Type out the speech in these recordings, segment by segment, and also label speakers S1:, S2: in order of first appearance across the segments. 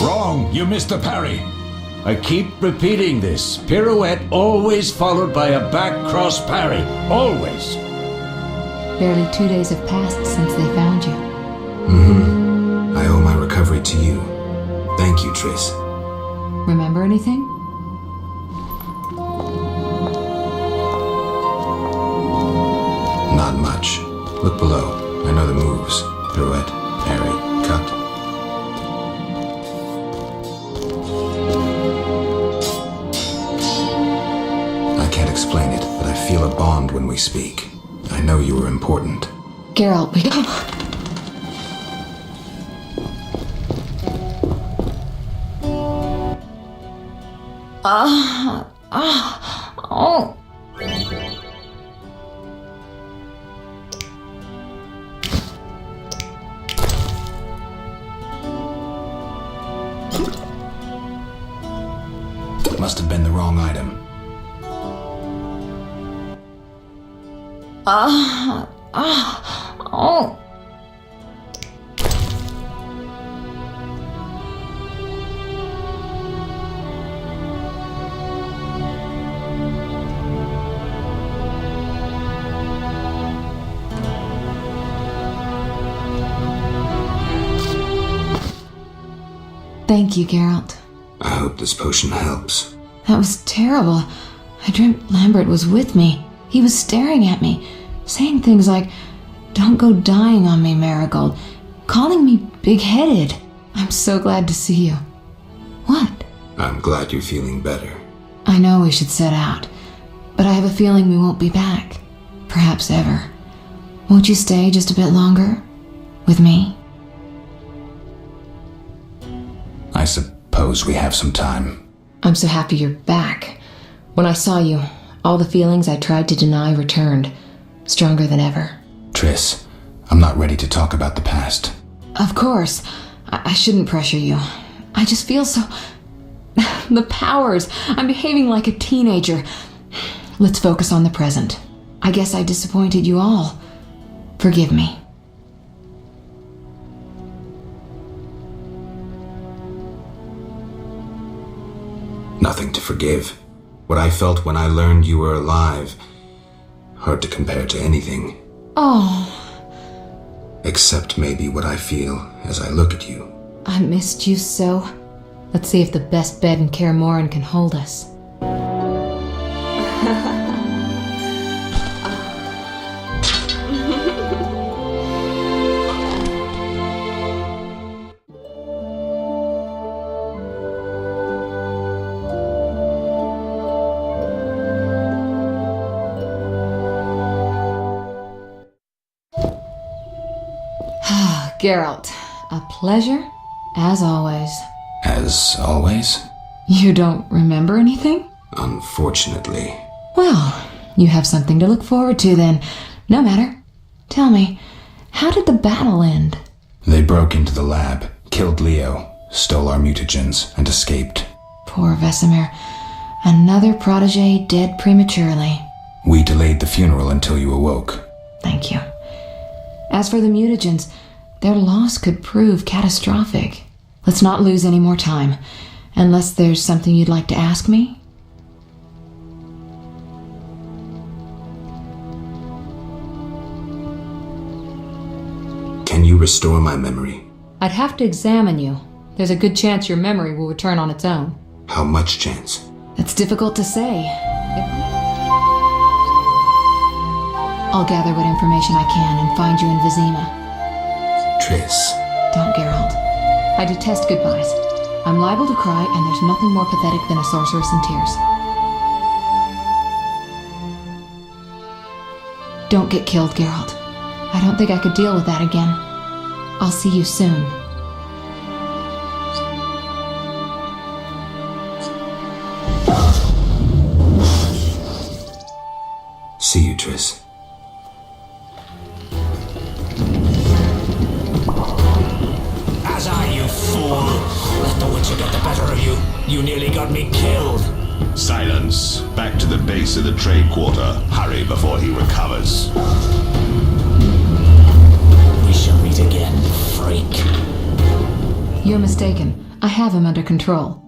S1: Wrong, you missed the parry. I keep repeating this. Pirouette always followed by a back cross parry. Always.
S2: Barely 2 days have passed since they found you.
S3: I owe my recovery to you. Thank you, Triss.
S2: Remember anything?
S3: Not much. Look below. I know the moves. Pirouette, parry, cut. I can't explain it, but I feel a bond when we speak. I know you were important.
S2: Geralt, we... Oh.
S3: Must have been the wrong item.
S2: Oh. Thank you, Geralt.
S3: I hope this potion helps.
S2: That was terrible. I dreamt Lambert was with me. He was staring at me, saying things like, "Don't go dying on me, Marigold," calling me big-headed. I'm so glad to see you. What?
S3: I'm glad you're feeling better.
S2: I know we should set out, but I have a feeling we won't be back. Perhaps ever. Won't you stay just a bit longer? With me?
S3: I suppose we have some time.
S2: I'm so happy you're back. When I saw you, all the feelings I tried to deny returned, stronger than ever.
S3: Triss, I'm not ready to talk about the past.
S2: Of course. I shouldn't pressure you. I just feel so... The powers. I'm behaving like a teenager. Let's focus on the present. I guess I disappointed you all. Forgive me.
S3: Nothing to forgive. What I felt when I learned you were alive, hard to compare to anything.
S2: Oh,
S3: Except maybe what I feel as I look at you.
S2: I missed you so. Let's see if the best bed in Kaer Morhen can hold us. Geralt, a pleasure, as always.
S3: As always?
S2: You don't remember anything?
S3: Unfortunately.
S2: Well, you have something to look forward to then. No matter. Tell me, how did the battle end?
S3: They broke into the lab, killed Leo, stole our mutagens, and escaped.
S2: Poor Vesemir. Another protege dead prematurely.
S3: We delayed the funeral until you awoke.
S2: Thank you. As for the mutagens, their loss could prove catastrophic. Let's not lose any more time. Unless there's something you'd like to ask me?
S3: Can you restore my memory?
S2: I'd have to examine you. There's a good chance your memory will return on its own.
S3: How much chance?
S2: It's difficult to say. I'll gather what information I can and find you in Vizima.
S3: Triss.
S2: Don't, Geralt. I detest goodbyes. I'm liable to cry, and there's nothing more pathetic than a sorceress in tears. Don't get killed, Geralt. I don't think I could deal with that again. I'll see you soon.
S3: See you, Triss.
S1: As I, you fool! Let the Witcher get the better of you. You nearly got me killed.
S4: Silence. Back to the base of the trade quarter. Hurry before he recovers.
S1: We shall meet again, freak.
S2: You're mistaken. I have him under control.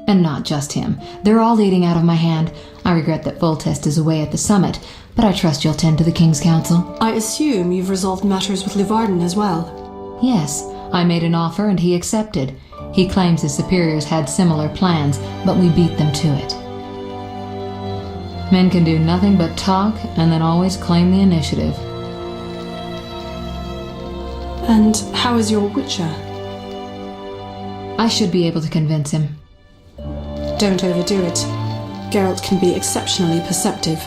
S2: And not just him. They're all eating out of my hand. I regret that Voltest is away at the summit, but I trust you'll tend to the King's Council.
S5: I assume you've resolved matters with Luvarden as well.
S2: Yes, I made an offer and he accepted. He claims his superiors had similar plans, but we beat them to it. Men can do nothing but talk and then always claim the initiative.
S5: And how is your Witcher?
S2: I should be able to convince him.
S5: Don't overdo it. Geralt can be exceptionally perceptive.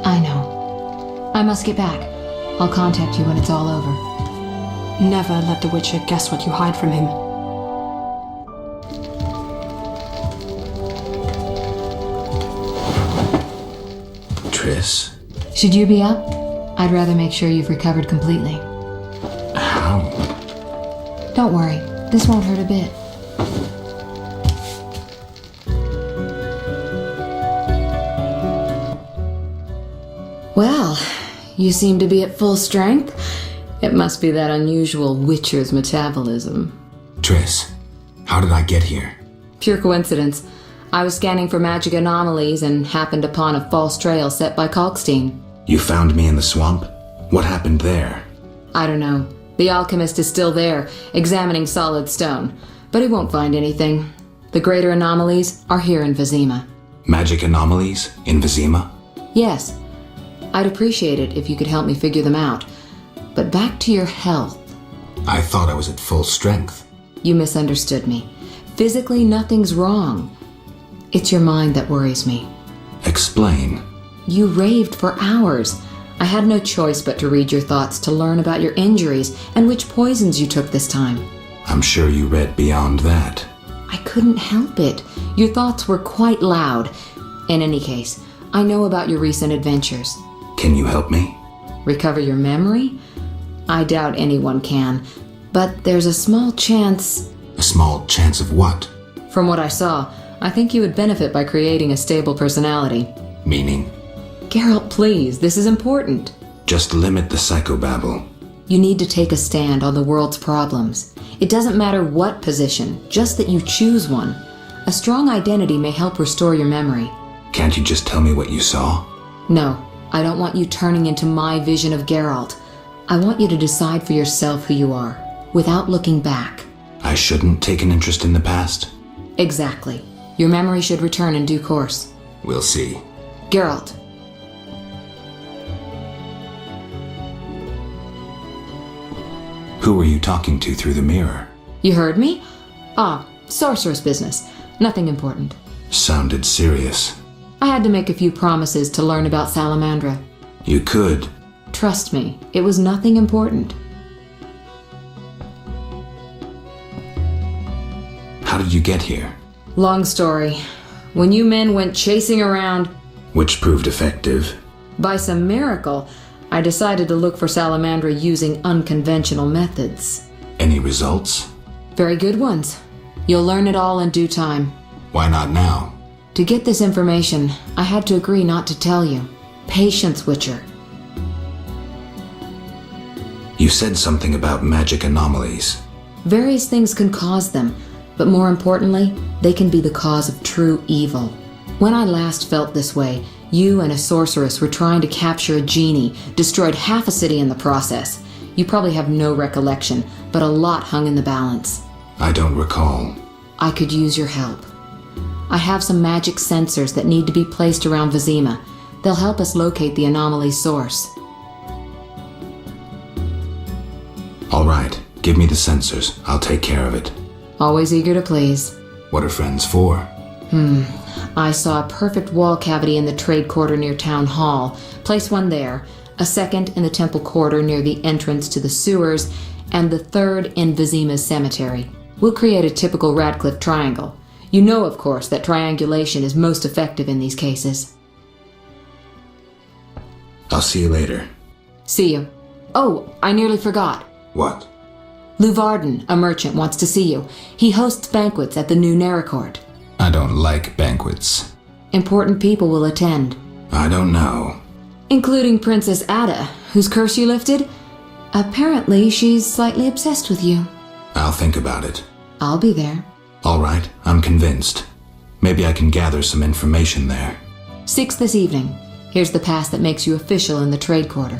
S2: I know. I must get back. I'll contact you when it's all over.
S5: Never let the Witcher guess what you hide from him.
S3: Triss?
S2: Should you be up? I'd rather make sure you've recovered completely.
S3: How?
S2: Don't worry. This won't hurt a bit. Well, you seem to be at full strength. It must be that unusual Witcher's metabolism.
S3: Triss, how did I get here?
S2: Pure coincidence. I was scanning for magic anomalies and happened upon a false trail set by Kalkstein.
S3: You found me in the swamp? What happened there?
S2: I don't know. The alchemist is still there, examining solid stone, but he won't find anything. The greater anomalies are here in Vizima.
S3: Magic anomalies in Vizima?
S2: Yes. I'd appreciate it if you could help me figure them out. But back to your health.
S3: I thought I was at full strength.
S2: You misunderstood me. Physically, nothing's wrong. It's your mind that worries me.
S3: Explain.
S2: You raved for hours. I had no choice but to read your thoughts to learn about your injuries and which poisons you took this time.
S3: I'm sure you read beyond that.
S2: I couldn't help it. Your thoughts were quite loud. In any case, I know about your recent adventures.
S3: Can you help me?
S2: Recover your memory? I doubt anyone can, but there's a small chance...
S3: A small chance of what?
S2: From what I saw, I think you would benefit by creating a stable personality.
S3: Meaning?
S2: Geralt, please, this is important.
S3: Just limit the psychobabble.
S2: You need to take a stand on the world's problems. It doesn't matter what position, just that you choose one. A strong identity may help restore your memory.
S3: Can't you just tell me what you saw?
S2: No, I don't want you turning into my vision of Geralt. I want you to decide for yourself who you are, without looking back.
S3: I shouldn't take an interest in the past?
S2: Exactly. Your memory should return in due course.
S3: We'll see.
S2: Geralt.
S3: Who were you talking to through the mirror?
S2: You heard me? Sorceress business. Nothing important.
S3: Sounded serious.
S2: I had to make a few promises to learn about Salamandra.
S3: You could.
S2: Trust me, it was nothing important.
S3: How did you get here?
S2: Long story. When you men went chasing around...
S3: Which proved effective.
S2: By some miracle, I decided to look for Salamandra using unconventional methods.
S3: Any results?
S2: Very good ones. You'll learn it all in due time.
S3: Why not now?
S2: To get this information, I had to agree not to tell you. Patience, Witcher.
S3: You said something about magic anomalies.
S2: Various things can cause them, but more importantly, they can be the cause of true evil. When I last felt this way, you and a sorceress were trying to capture a genie, destroyed half a city in the process. You probably have no recollection, but a lot hung in the balance.
S3: I don't recall.
S2: I could use your help. I have some magic sensors that need to be placed around Vizima. They'll help us locate the anomaly's source.
S3: All right, give me the sensors. I'll take care of it.
S2: Always eager to please.
S3: What are friends for?
S2: I saw a perfect wall cavity in the trade quarter near Town Hall. Place one there, a second in the temple quarter near the entrance to the sewers, and the third in Vizima's cemetery. We'll create a typical Radcliffe triangle. You know, of course, that triangulation is most effective in these cases.
S3: I'll see you later.
S2: See you. Oh, I nearly forgot.
S3: What?
S2: Luvarden, a merchant, wants to see you. He hosts banquets at the new Neracourt.
S3: I don't like banquets.
S2: Important people will attend.
S3: I don't know.
S2: Including Princess Ada, whose curse you lifted. Apparently, she's slightly obsessed with you.
S3: I'll think about it.
S2: I'll be there.
S3: All right, I'm convinced. Maybe I can gather some information there.
S2: 6 this evening. Here's the pass that makes you official in the trade quarter.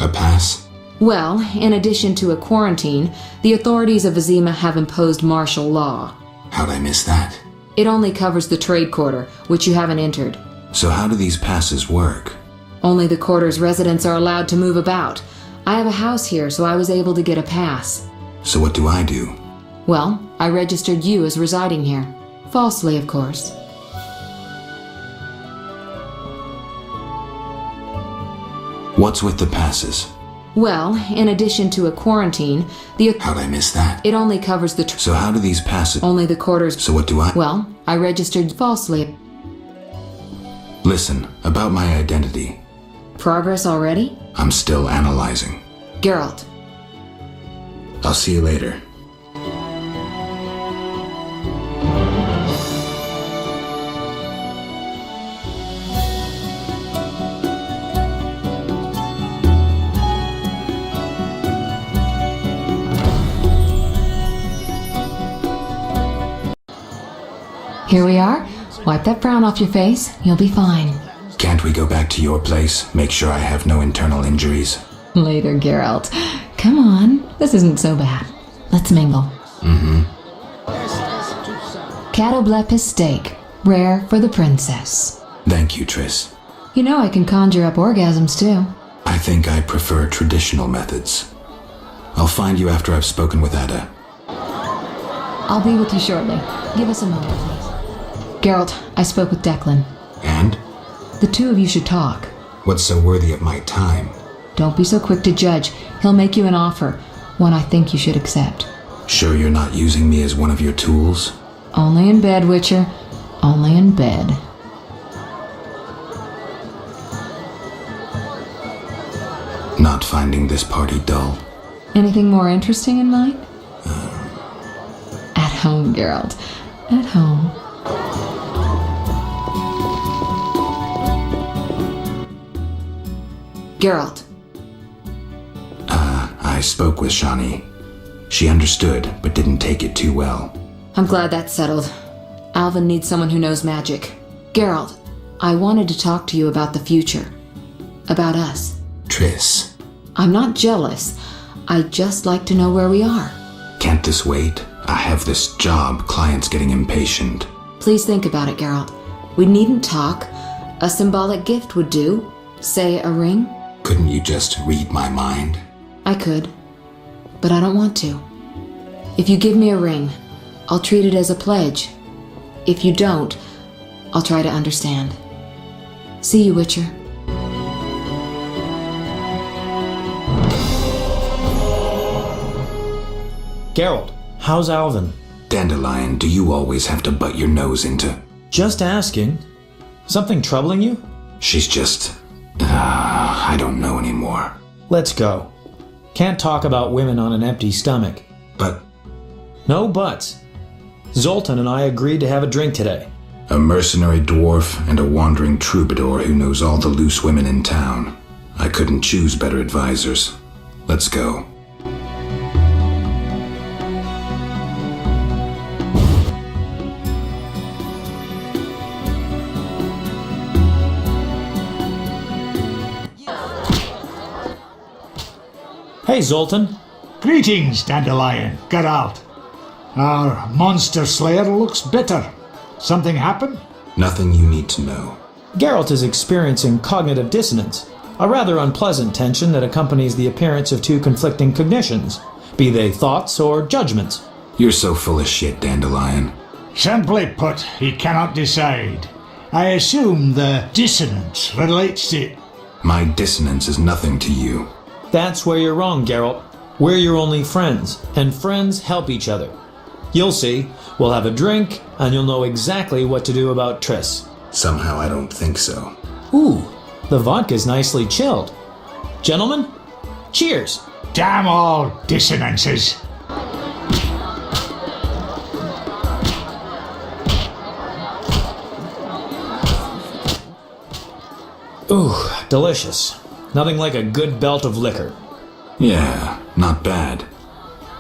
S3: A pass?
S2: Well, in addition to a quarantine, the authorities of Vizima have imposed martial law.
S3: How'd I miss that?
S2: It only covers the trade quarter, which you haven't entered.
S3: So how do these passes work?
S2: Only the quarter's residents are allowed to move about. I have a house here, so I was able to get a pass.
S3: So what do I do?
S2: Well, I registered you as residing here. Falsely, of course.
S3: What's with the passes?
S2: Well, in addition to a quarantine,
S3: How'd I miss that?
S2: it only covers the
S3: So how do these passes...
S2: only the quarters.
S3: So what do I...
S2: Well, I registered falsely.
S3: Listen, about my identity.
S2: Progress already?
S3: I'm still analyzing.
S2: Geralt.
S3: I'll see you later.
S2: Here we are. Wipe that frown off your face. You'll be fine.
S3: Can't we go back to your place? Make sure I have no internal injuries.
S2: Later, Geralt. Come on. This isn't so bad. Let's mingle. Catoblepis steak. Rare for the princess.
S3: Thank you, Triss.
S2: You know I can conjure up orgasms, too.
S3: I think I prefer traditional methods. I'll find you after I've spoken with Ada.
S2: I'll be with you shortly. Give us a moment, please. Geralt, I spoke with Declan.
S3: And?
S2: The two of you should talk.
S3: What's so worthy of my time?
S2: Don't be so quick to judge. He'll make you an offer, one I think you should accept.
S3: Sure you're not using me as one of your tools?
S2: Only in bed, Witcher. Only in bed.
S3: Not finding this party dull.
S2: Anything more interesting in mind? At home, Geralt. At home. Geralt.
S3: I spoke with Shani. She understood, but didn't take it too well.
S2: I'm glad that's settled. Alvin needs someone who knows magic. Geralt, I wanted to talk to you about the future. About us.
S3: Triss.
S2: I'm not jealous. I'd just like to know where we are.
S3: Can't this wait? I have this job. Clients getting impatient.
S2: Please think about it, Geralt. We needn't talk. A symbolic gift would do. Say a ring.
S3: Couldn't you just read my mind?
S2: I could. But I don't want to. If you give me a ring, I'll treat it as a pledge. If you don't, I'll try to understand. See you, Witcher.
S6: Geralt, how's Alvin?
S3: Dandelion, do you always have to butt your nose into...
S6: Just asking. Something troubling you?
S3: She's just... I don't know anymore.
S6: Let's go. Can't talk about women on an empty stomach.
S3: But
S6: No buts. Zoltan and I agreed to have a drink today.
S3: a mercenary dwarf and a wandering troubadour who knows all the loose women in town. I couldn't choose better advisors. Let's go.
S6: Hey, Zoltan.
S7: Greetings, Dandelion. Geralt. Our monster slayer looks bitter. Something happened?
S3: Nothing you need to know.
S6: Geralt is experiencing cognitive dissonance, a rather unpleasant tension that accompanies the appearance of two conflicting cognitions, be they thoughts or judgments.
S3: You're so full of shit, Dandelion.
S7: Simply put, he cannot decide. I assume the dissonance relates to...
S3: My dissonance is nothing to you.
S6: That's where you're wrong, Geralt. We're your only friends, and friends help each other. You'll see. We'll have a drink, and you'll know exactly what to do about Triss.
S3: Somehow I don't think so.
S6: Ooh, the vodka's nicely chilled. Gentlemen, cheers!
S7: Damn all dissonances.
S6: Ooh, delicious. Nothing like a good belt of liquor.
S3: Yeah, not bad.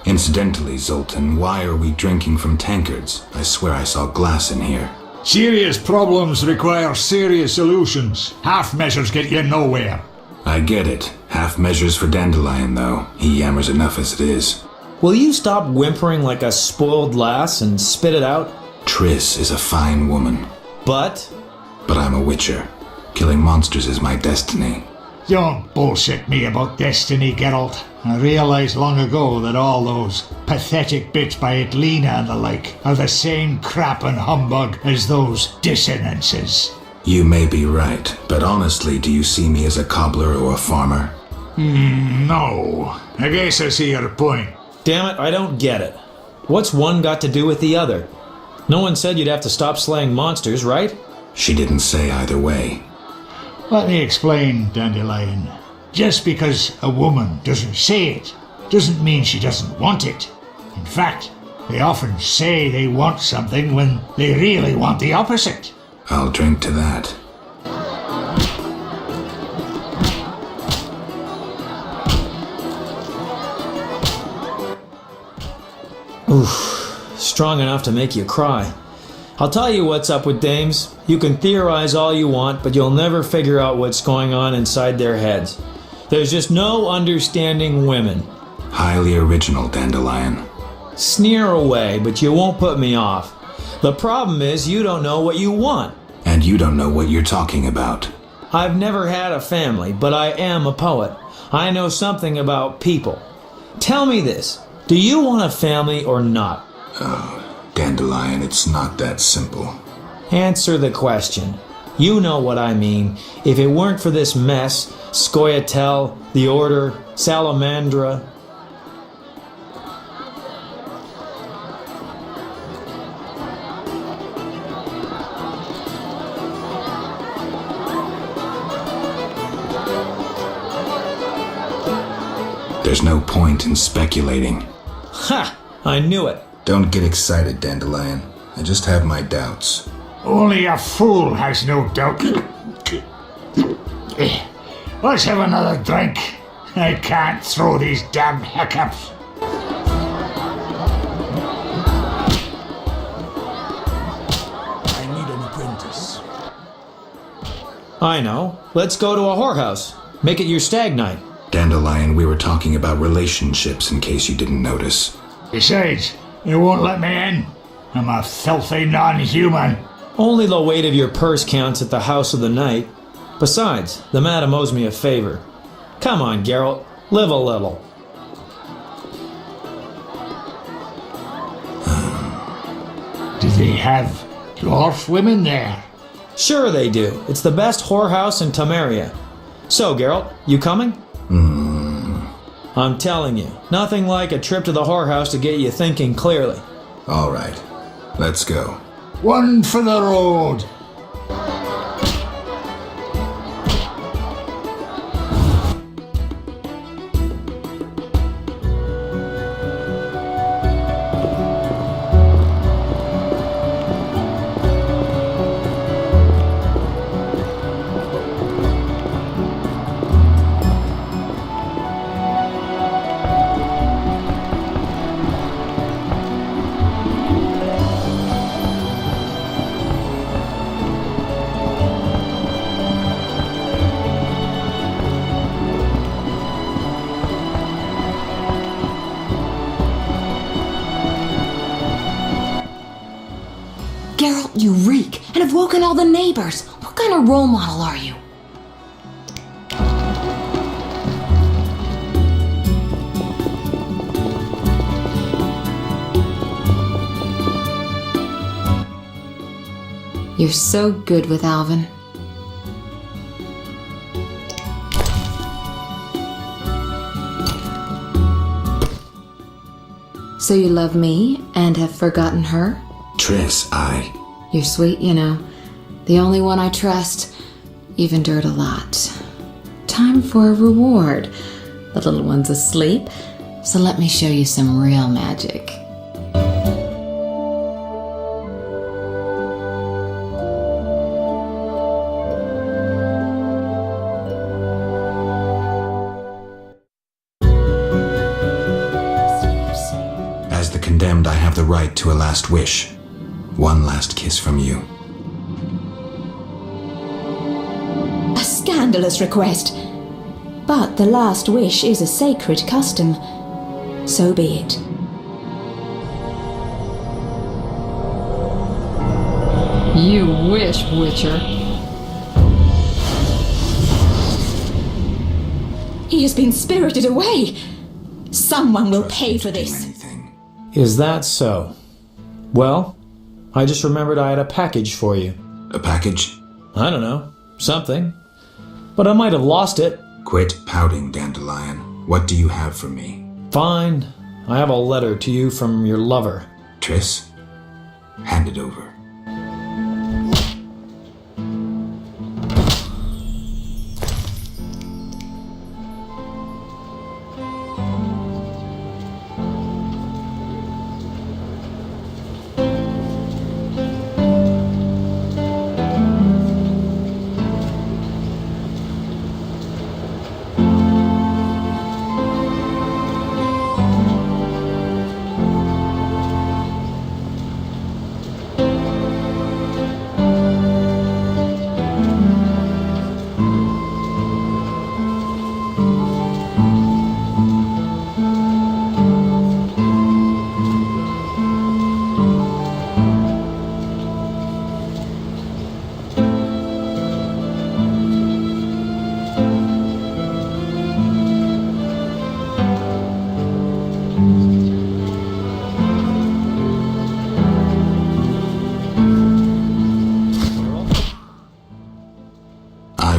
S3: Incidentally, Zoltan, why are we drinking from tankards? I swear I saw glass in here.
S7: Serious problems require serious solutions. Half measures get you nowhere.
S3: I get it. Half measures for Dandelion, though. He yammers enough as it is.
S6: Will you stop whimpering like a spoiled lass and spit it out?
S3: Triss is a fine woman.
S6: But
S3: I'm a witcher. Killing monsters is my destiny.
S7: Don't bullshit me about destiny, Geralt. I realized long ago that all those pathetic bits by Etlina and the like are the same crap and humbug as those dissonances.
S3: You may be right, but honestly, do you see me as a cobbler or a farmer?
S7: No. I guess I see your point.
S6: damn it, I don't get it. What's one got to do with the other? No one said you'd have to stop slaying monsters, right?
S3: She didn't say either way.
S7: Let me explain, Dandelion. Just because a woman doesn't say it, doesn't mean she doesn't want it. In fact, they often say they want something when they really want the opposite.
S3: I'll drink to that.
S6: Oof, strong enough to make you cry. I'll tell you what's up with dames. You can theorize all you want, but you'll never figure out what's going on inside their heads. There's just no understanding women.
S3: Highly original, Dandelion.
S6: Sneer away, but you won't put me off. The problem is you don't know what you want.
S3: And you don't know what you're talking about.
S6: I've never had a family, but I am a poet. I know something about people. Tell me this, do you want a family or not?
S3: Dandelion, it's not that simple.
S6: Answer the question. You know what I mean. If it weren't for this mess, Scoia'tael, the Order, Salamandra...
S3: There's no point in speculating.
S6: Ha! I knew it.
S3: Don't get excited, Dandelion. I just have my doubts.
S7: Only a fool has no doubt. Let's have another drink. I can't throw these damn hiccups.
S1: I need an apprentice.
S6: I know. Let's go to a whorehouse. Make it your stag night.
S3: Dandelion, we were talking about relationships in case you didn't notice.
S7: Besides, they won't let me in. I'm a filthy non-human.
S6: Only the weight of your purse counts at the house of the night. Besides, the madam owes me a favor. Come on, Geralt. Live a little.
S7: Do they have dwarf women there?
S6: Sure they do. It's the best whorehouse in Temeria. So, Geralt, you coming? I'm telling you, nothing like a trip to the whorehouse to get you thinking clearly.
S3: All right, let's go.
S7: One for the road.
S2: Geralt, you reek and have woken all the neighbors. What kind of role model are you? You're so good with Alvin. So you love me and have forgotten her?
S3: Triss,
S2: You're sweet, you know. The only one I trust. You've endured a lot. Time for a reward. The little one's asleep, so let me show you some real magic.
S3: advise the condemned I have the right to a last wish. One last kiss from you.
S8: A scandalous request. But the last wish is a sacred custom. So be it.
S2: You wish, Witcher.
S8: He has been spirited away. Someone will pay for this.
S3: Anything.
S6: Is that so? Well, I just remembered I had a package for you.
S3: A package?
S6: I don't know. Something. But I might have lost it.
S3: Quit pouting, Dandelion. What do you have for me?
S6: Fine. I have a letter to you from your lover.
S3: Triss? Hand it over.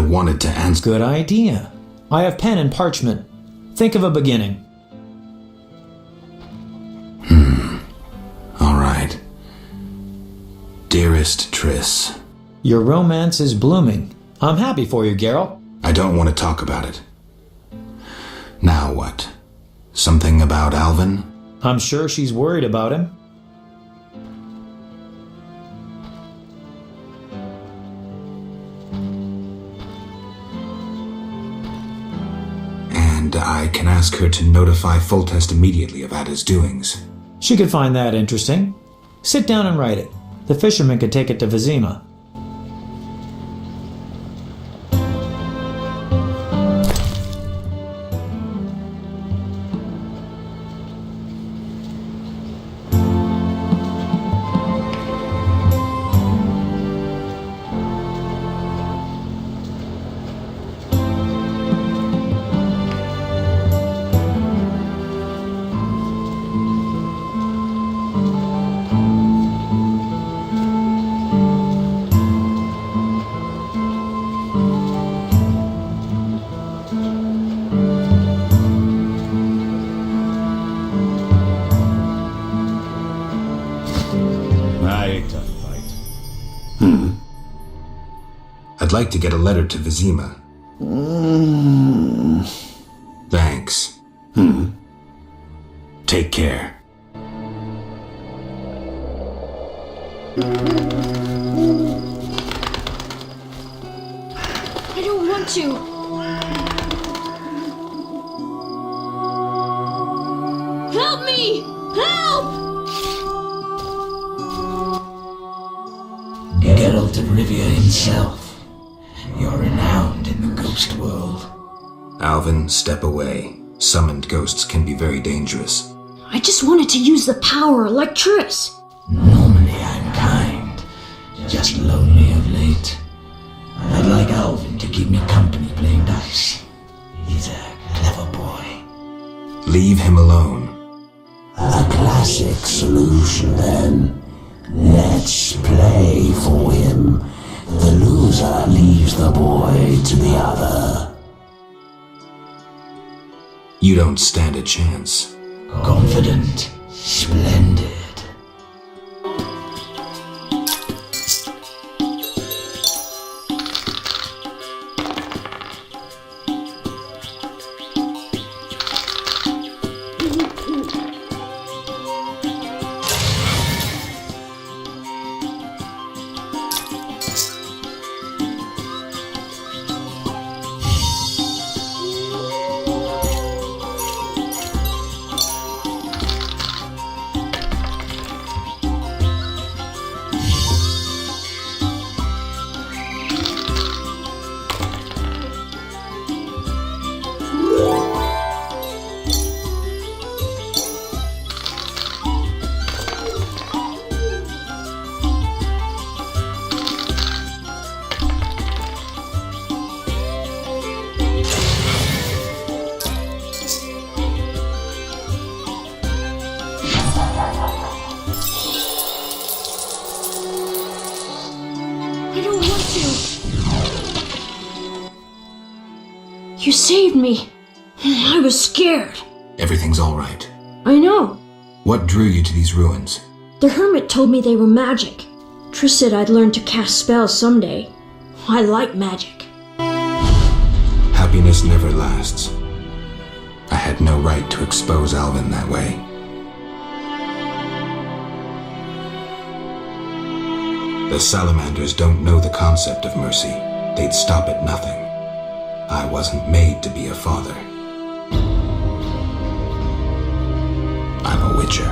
S3: Wanted to answer.
S6: Good idea. I have pen and parchment. Think of a beginning.
S3: All right. Dearest Triss.
S6: Your romance is blooming. I'm happy for you, Geralt.
S3: I don't want to talk about it. Now what? Something about Alvin?
S6: I'm sure she's worried about him.
S3: And I can ask her to notify Foltest immediately of Ada's doings.
S6: She could find that interesting. Sit down and write it. The fisherman could take it to Vizima.
S3: I'd like to get a letter to Vizima. Thanks. Take care.
S9: I don't want to. Help me! Help!
S10: Geralt of Rivia himself. You're renowned in the ghost world.
S3: Alvin, step away. Summoned ghosts can be very dangerous.
S9: I just wanted to use the power like Triss.
S10: Normally I'm kind, just lonely of late. I'd like Alvin to keep me company playing dice. He's a clever boy.
S3: Leave him alone.
S10: A classic solution then. Let's play for him. The loser leaves the boy to the other.
S3: You don't stand a chance.
S10: Confident, splendid.
S9: saved me. I was scared.
S3: Everything's all right.
S9: I know.
S3: What drew you to these ruins?
S9: The hermit told me they were magic. Triss said I'd learn to cast spells someday. I like magic.
S3: Happiness never lasts. I had no right to expose Alvin that way. The salamanders don't know the concept of mercy. They'd stop at nothing. I wasn't made to be a father. I'm a witcher.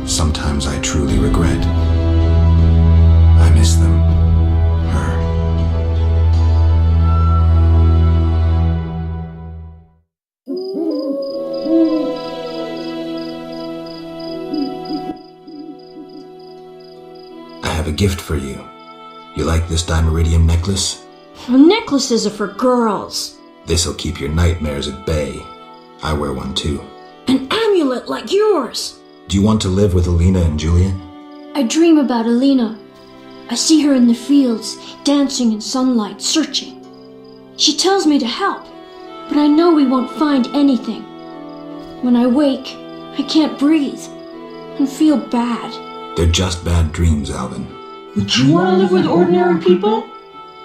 S3: Sometimes I truly regret. I miss them. Her. I have a gift for you. You like this dimeridium necklace?
S9: Necklaces are for girls.
S3: This'll keep your nightmares at bay. I wear one too.
S9: An amulet like yours.
S3: Do you want to live with Alina and Julian?
S9: I dream about Alina. I see her in the fields, dancing in sunlight, searching. She tells me to help, but I know we won't find anything. When I wake, I can't breathe and feel bad.
S3: They're just bad dreams, Alvin.
S11: Would you want to live with ordinary people?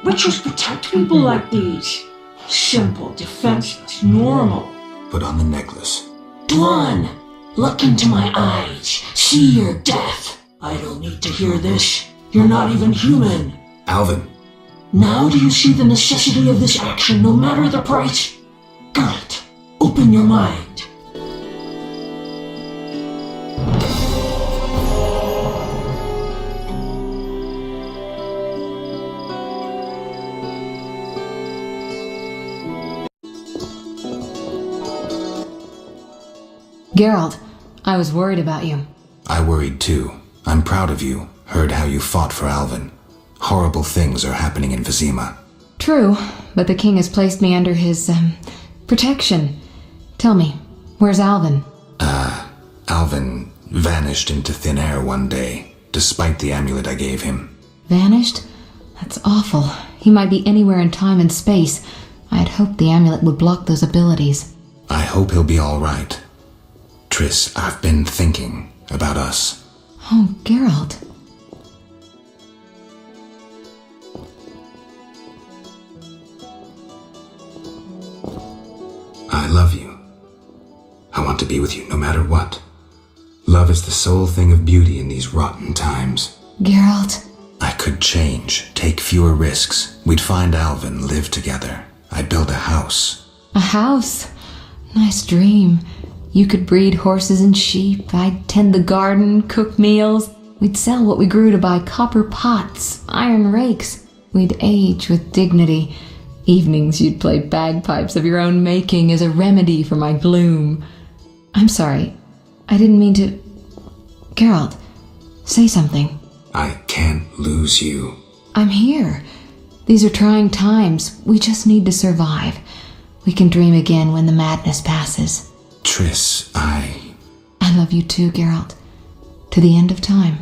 S11: Witchers protect people like these. Simple, defenseless, normal.
S3: Put on the necklace.
S11: Dwan, look into my eyes. See your death. I don't need to hear this. You're not even human.
S3: Alvin.
S11: Now do you see the necessity of this action, no matter the price? Geralt, open your mind.
S2: Geralt, I was worried about you.
S3: I worried too. I'm proud of you. Heard how you fought for Alvin. Horrible things are happening in Vizima.
S2: True, but the king has placed me under his, protection. Tell me, where's Alvin?
S3: Alvin vanished into thin air one day, despite the amulet I gave him.
S2: Vanished? That's awful. He might be anywhere in time and space. I had hoped the amulet would block those abilities.
S3: I hope he'll be all right. Triss, I've been thinking about us.
S2: Oh, Geralt.
S3: I love you. I want to be with you no matter what. Love is the sole thing of beauty in these rotten times.
S2: Geralt.
S3: I could change, take fewer risks. We'd find Alvin, live together. I'd build a house.
S2: A house? Nice dream. You could breed horses and sheep. I'd tend the garden, cook meals. We'd sell what we grew to buy copper pots, iron rakes. We'd age with dignity. Evenings you'd play bagpipes of your own making as a remedy for my gloom. I'm sorry. I didn't mean to... Geralt, say something.
S3: I can't lose you.
S2: I'm here. These are trying times. We just need to survive. We can dream again when the madness passes.
S3: Triss, I
S2: love you too, Geralt. To the end of time.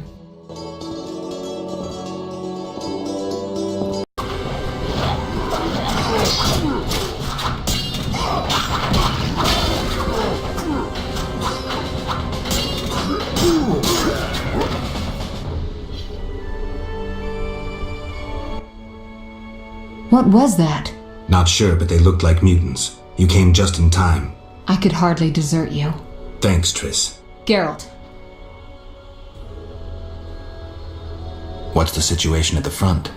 S2: What was that?
S3: Not sure, but they looked like mutants. You came just in time.
S2: I could hardly desert you.
S3: Thanks, Triss.
S2: Geralt.
S3: What's the situation at the front?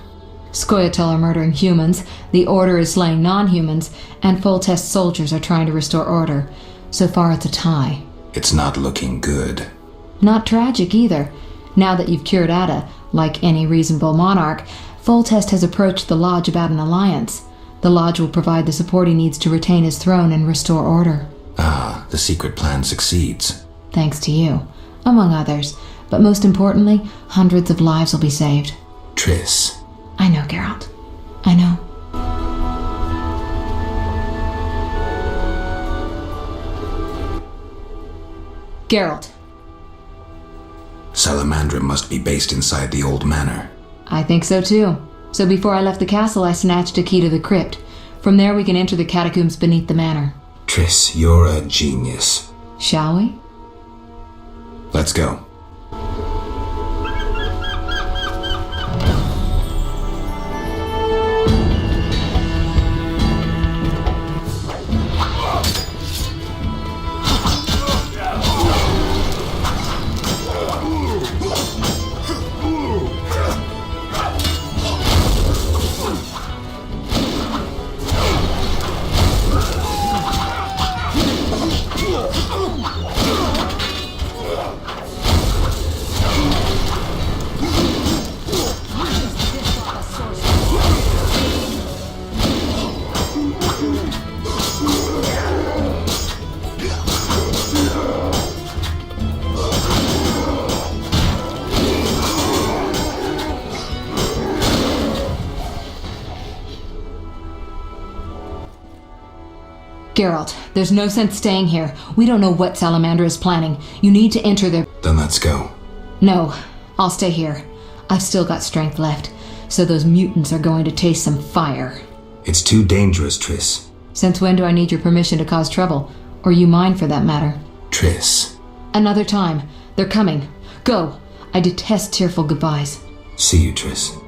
S2: Scoia'tael are murdering humans, the Order is slaying non-humans, and full-test soldiers are trying to restore order. So far it's a tie.
S3: It's not looking good.
S2: Not tragic either. Now that you've cured Ada, like any reasonable monarch, Foltest has approached the Lodge about an alliance. The Lodge will provide the support he needs to retain his throne and restore order.
S3: Ah, the secret plan succeeds.
S2: Thanks to you, among others. But most importantly, hundreds of lives will be saved.
S3: Triss.
S2: I know, Geralt. I know. Geralt.
S3: Salamandra must be based inside the old manor.
S2: I think so too. So before I left the castle, I snatched a key to the crypt. From there we can enter the catacombs beneath the manor.
S3: Triss, you're a genius.
S2: Shall we?
S3: Let's go.
S2: Geralt, there's no sense staying here. We don't know what Salamander is planning. You need to enter their...
S3: Then let's go.
S2: No, I'll stay here. I've still got strength left, so those mutants are going to taste some fire.
S3: It's too dangerous, Triss.
S2: Since when do I need your permission to cause trouble? Or you mine, for that matter?
S3: Triss.
S2: Another time. They're coming. Go. I detest tearful goodbyes.
S3: See you, Triss.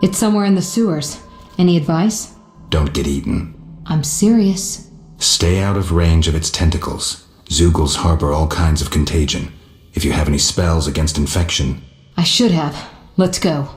S2: It's somewhere in the sewers. Any advice?
S3: Don't get eaten.
S2: I'm serious.
S3: Stay out of range of its tentacles. Zeugles harbor all kinds of contagion. If you have any spells against infection...
S2: I should have. Let's go.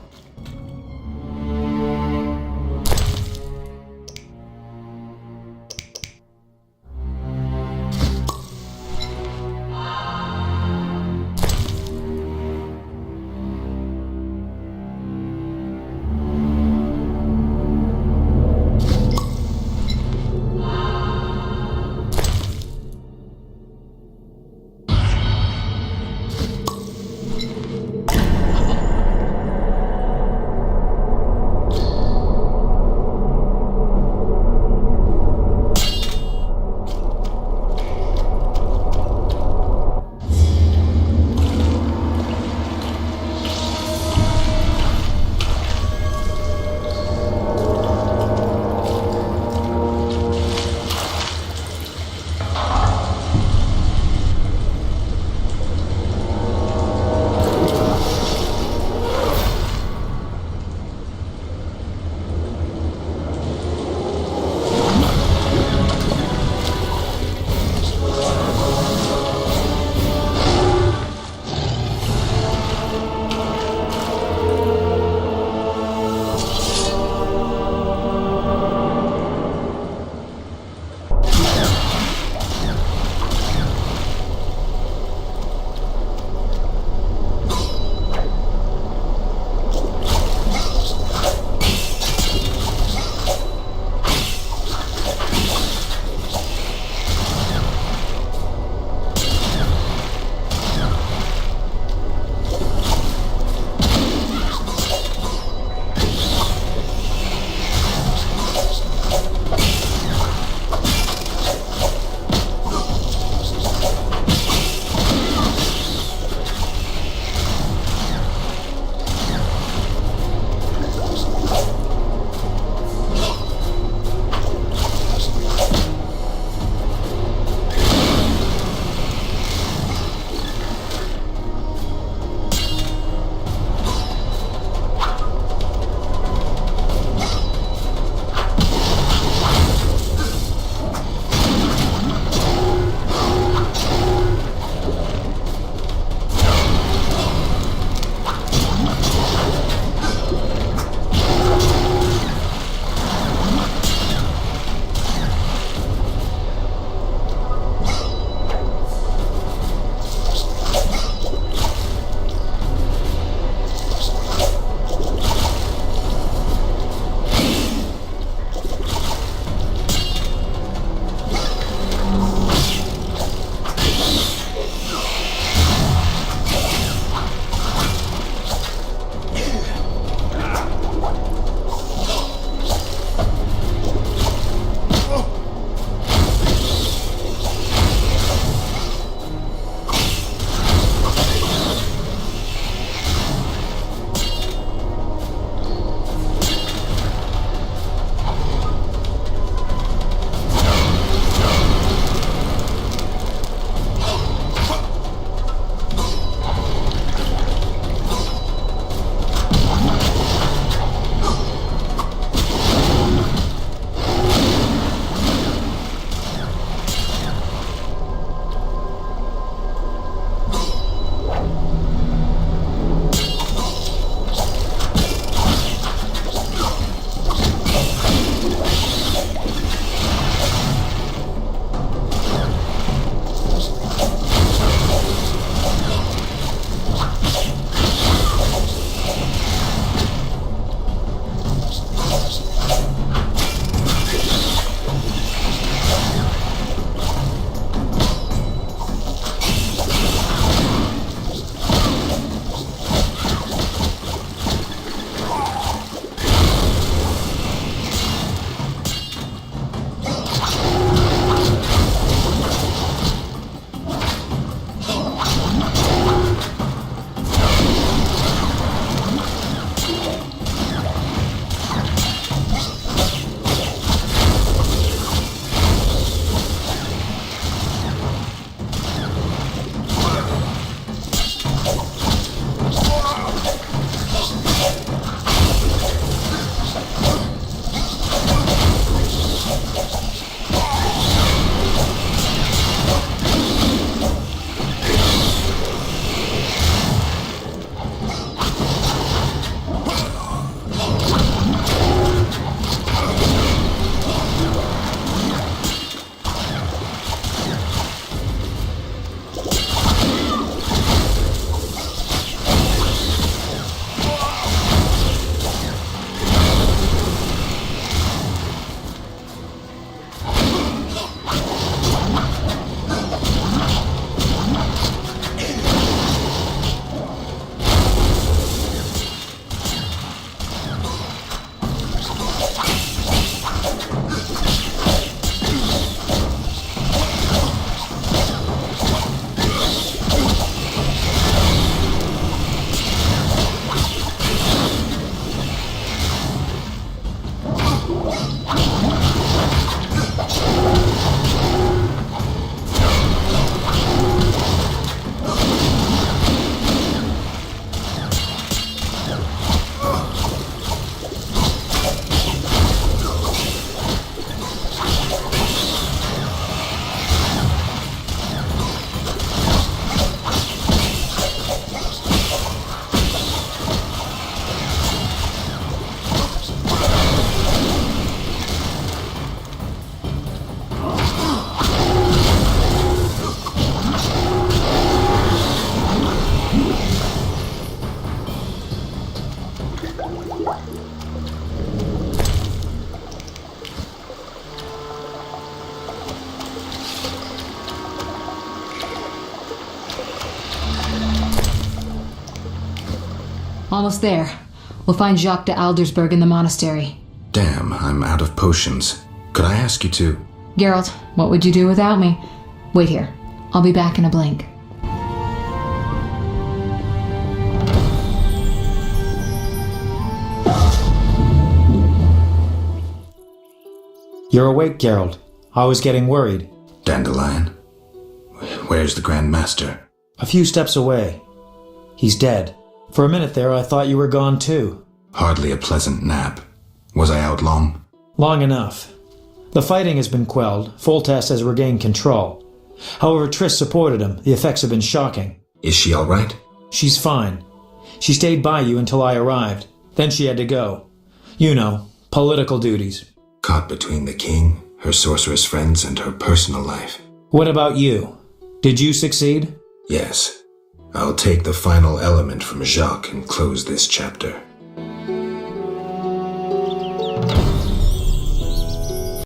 S2: Almost there. We'll find Jacques de Aldersberg in the monastery.
S3: Damn, I'm out of potions. Could I ask you to...
S2: Geralt, what would you do without me? Wait here. I'll be back in a blink.
S6: You're awake, Geralt. I was getting worried.
S3: Dandelion? Where's the Grand Master?
S6: A few steps away. He's dead. For a minute there, I thought you were gone too.
S3: Hardly a pleasant nap. Was I out long?
S6: Long enough. The fighting has been quelled. Foltest has regained control. However, Triss supported him. The effects have been shocking.
S3: Is she all right?
S6: She's fine. She stayed by you until I arrived. Then she had to go. You know, political duties.
S3: Caught between the king, her sorceress friends, and her personal life.
S6: What about you? Did you succeed?
S3: Yes. I'll take the final element from Jacques and close this chapter.